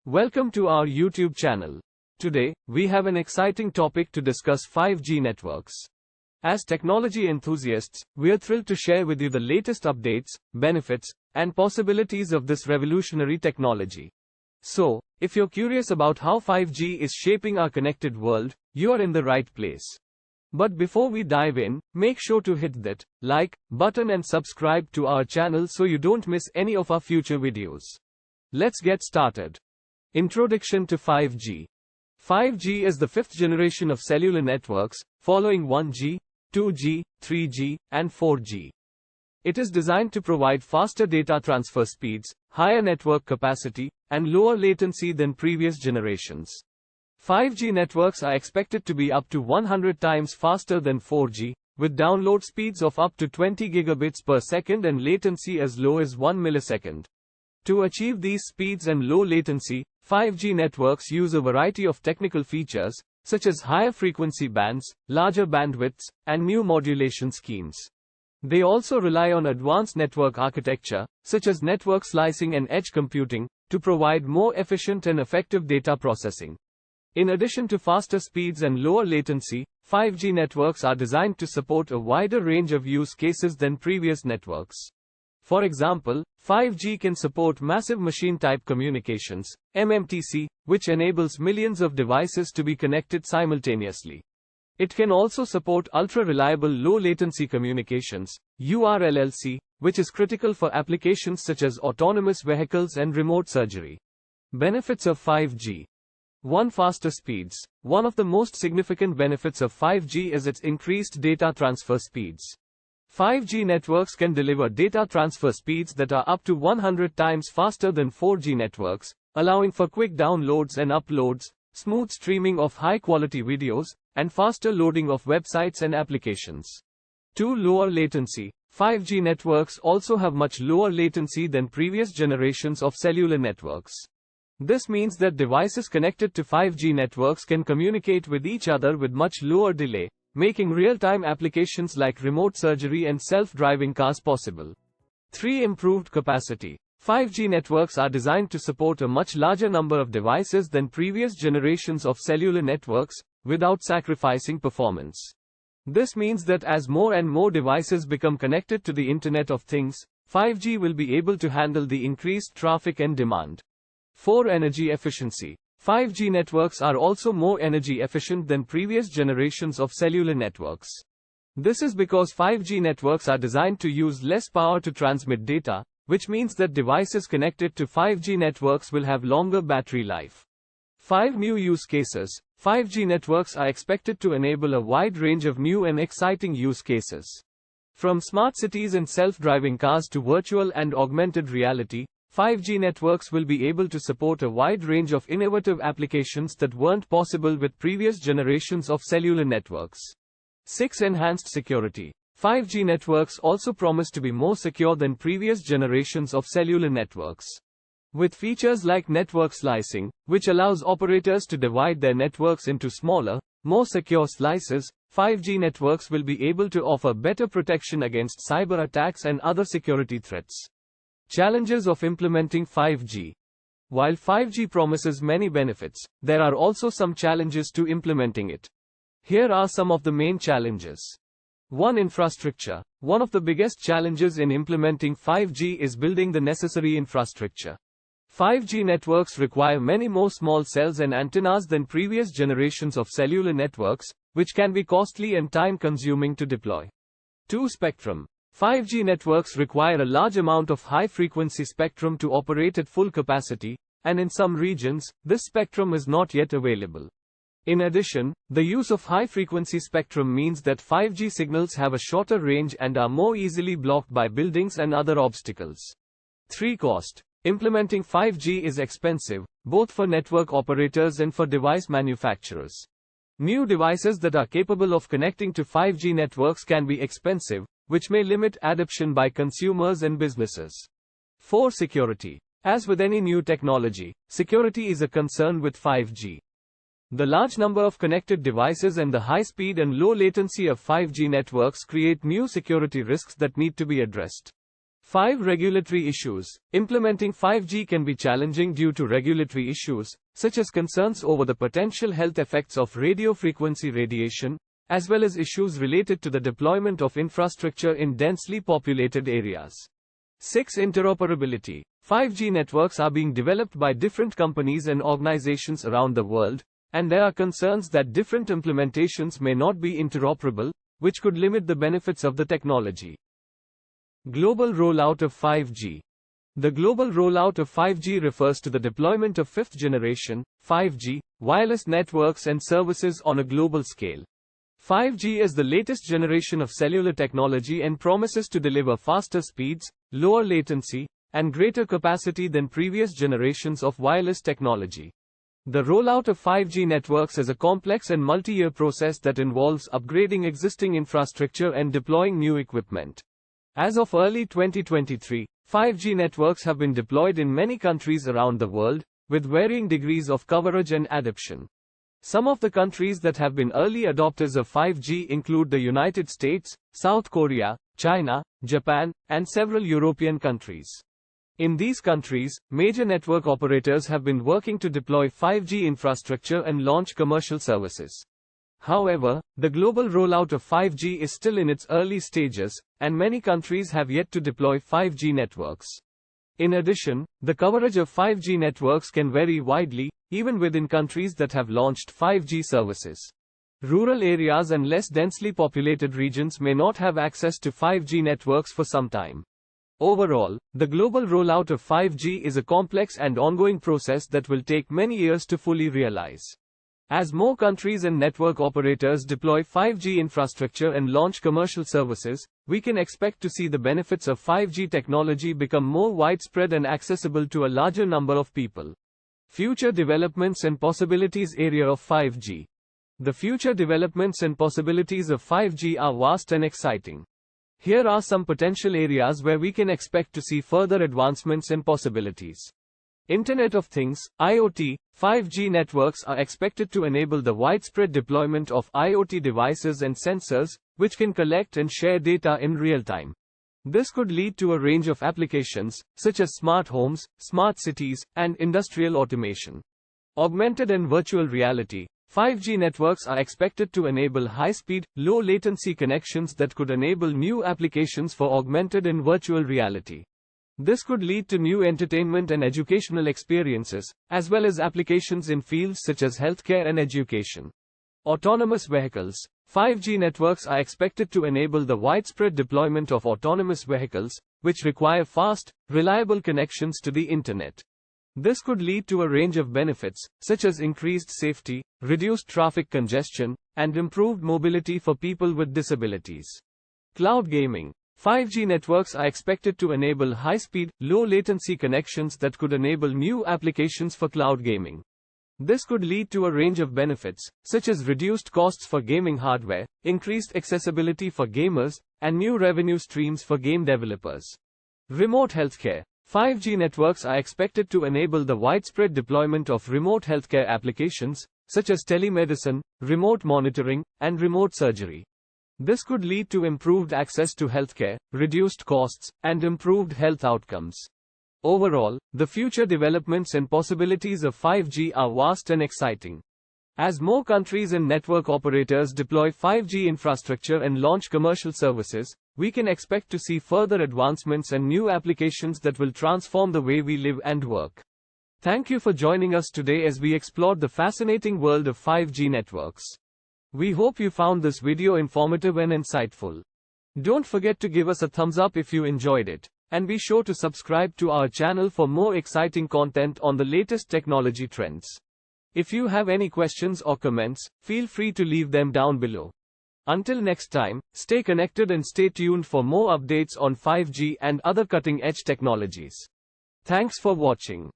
Welcome to our YouTube channel. Today, we have an exciting topic to discuss: 5G networks. As technology enthusiasts, we are thrilled to share with you the latest updates, benefits, and possibilities of this revolutionary technology. So, if you're curious about how 5G is shaping our connected world, you are in the right place. But before we dive in, make sure to hit that like button and subscribe to our channel so you don't miss any of our future videos. Let's get started. Introduction to 5G. 5G is the fifth generation of cellular networks, following 1G, 2G, 3G, and 4G. It is designed to provide faster data transfer speeds, higher network capacity, and lower latency than previous generations. 5G networks are expected to be up to 100 times faster than 4G, with download speeds of up to 20 gigabits per second and latency as low as 1 millisecond. To achieve these speeds and low latency, 5G networks use a variety of technical features, such as higher frequency bands, larger bandwidths, and new modulation schemes. They also rely on advanced network architecture, such as network slicing and edge computing, to provide more efficient and effective data processing. In addition to faster speeds and lower latency, 5G networks are designed to support a wider range of use cases than previous networks. For example, 5G can support massive machine-type communications, MMTC, which enables millions of devices to be connected simultaneously. It can also support ultra-reliable low-latency communications, URLLC, which is critical for applications such as autonomous vehicles and remote surgery. Benefits of 5G. 1. Faster speeds. One of the most significant benefits of 5G is its increased data transfer speeds. 5G networks can deliver data transfer speeds that are up to 100 times faster than 4G networks, allowing for quick downloads and uploads, smooth streaming of high-quality videos, and faster loading of websites and applications. 2. Lower latency. 5G networks also have much lower latency than previous generations of cellular networks. This means that devices connected to 5G networks can communicate with each other with much lower delay, making real-time applications like remote surgery and self-driving cars possible. 3. Improved capacity. 5G networks are designed to support a much larger number of devices than previous generations of cellular networks, without sacrificing performance. This means that as more and more devices become connected to the Internet of Things, 5G will be able to handle the increased traffic and demand. 4. Energy efficiency. 5G networks are also more energy efficient than previous generations of cellular networks. This is because 5G networks are designed to use less power to transmit data, which means that devices connected to 5G networks will have longer battery life. 5. New use cases. 5G networks are expected to enable a wide range of new and exciting use cases. From smart cities and self-driving cars to virtual and augmented reality, 5G networks will be able to support a wide range of innovative applications that weren't possible with previous generations of cellular networks. 6. Enhanced security. 5G networks also promise to be more secure than previous generations of cellular networks. With features like network slicing, which allows operators to divide their networks into smaller, more secure slices, 5G networks will be able to offer better protection against cyber attacks and other security threats. Challenges of implementing 5G. While 5G promises many benefits, there are also some challenges to implementing it. Here are some of the main challenges. 1. Infrastructure. One of the biggest challenges in implementing 5G is building the necessary infrastructure. 5G networks require many more small cells and antennas than previous generations of cellular networks, which can be costly and time-consuming to deploy. 2. Spectrum. 5G networks require a large amount of high-frequency spectrum to operate at full capacity, and in some regions, this spectrum is not yet available. In addition, the use of high-frequency spectrum means that 5G signals have a shorter range and are more easily blocked by buildings and other obstacles. 3. Cost. Implementing 5G is expensive, both for network operators and for device manufacturers. New devices that are capable of connecting to 5G networks can be expensive, which may limit adoption by consumers and businesses. 4. Security. As with any new technology, security is a concern with 5G. The large number of connected devices and the high speed and low latency of 5G networks create new security risks that need to be addressed. 5 Regulatory issues. Implementing 5G can be challenging due to regulatory issues, such as concerns over the potential health effects of radio frequency radiation, as well as issues related to the deployment of infrastructure in densely populated areas. 6 Interoperability. 5G networks are being developed by different companies and organizations around the world, and there are concerns that different implementations may not be interoperable, which could limit the benefits of the technology. Global rollout of 5G. The global rollout of 5G refers to the deployment of fifth generation, 5G, wireless networks and services on a global scale. 5G is the latest generation of cellular technology and promises to deliver faster speeds, lower latency, and greater capacity than previous generations of wireless technology. The rollout of 5G networks is a complex and multi-year process that involves upgrading existing infrastructure and deploying new equipment. As of early 2023, 5G networks have been deployed in many countries around the world, with varying degrees of coverage and adoption. Some of the countries that have been early adopters of 5G include the United States, South Korea, China, Japan, and several European countries. In these countries, major network operators have been working to deploy 5G infrastructure and launch commercial services. However, the global rollout of 5G is still in its early stages, and many countries have yet to deploy 5G networks. In addition, the coverage of 5G networks can vary widely, even within countries that have launched 5G services. Rural areas and less densely populated regions may not have access to 5G networks for some time. Overall, the global rollout of 5G is a complex and ongoing process that will take many years to fully realize. As more countries and network operators deploy 5G infrastructure and launch commercial services, we can expect to see the benefits of 5G technology become more widespread and accessible to a larger number of people. Future developments and possibilities. Area of 5G. The future developments and possibilities of 5G are vast and exciting. Here are some potential areas where we can expect to see further advancements and possibilities. Internet of Things, IoT, 5G networks are expected to enable the widespread deployment of IoT devices and sensors, which can collect and share data in real time. This could lead to a range of applications, such as smart homes, smart cities, and industrial automation. Augmented and virtual reality. 5G networks are expected to enable high-speed, low-latency connections that could enable new applications for augmented and virtual reality. This could lead to new entertainment and educational experiences, as well as applications in fields such as healthcare and education. Autonomous vehicles. 5G networks are expected to enable the widespread deployment of autonomous vehicles, which require fast, reliable connections to the internet. This could lead to a range of benefits, such as increased safety, reduced traffic congestion, and improved mobility for people with disabilities. Cloud gaming. 5G networks are expected to enable high-speed, low-latency connections that could enable new applications for cloud gaming. This could lead to a range of benefits, such as reduced costs for gaming hardware, increased accessibility for gamers, and new revenue streams for game developers. Remote healthcare. 5G networks are expected to enable the widespread deployment of remote healthcare applications, such as telemedicine, remote monitoring, and remote surgery. This could lead to improved access to healthcare, reduced costs, and improved health outcomes. Overall, the future developments and possibilities of 5G are vast and exciting. As more countries and network operators deploy 5G infrastructure and launch commercial services, we can expect to see further advancements and new applications that will transform the way we live and work. Thank you for joining us today as we explored the fascinating world of 5G networks. We hope you found this video informative and insightful. Don't forget to give us a thumbs up if you enjoyed it, and be sure to subscribe to our channel for more exciting content on the latest technology trends. If you have any questions or comments, feel free to leave them down below. Until next time, stay connected and stay tuned for more updates on 5G and other cutting-edge technologies. Thanks for watching.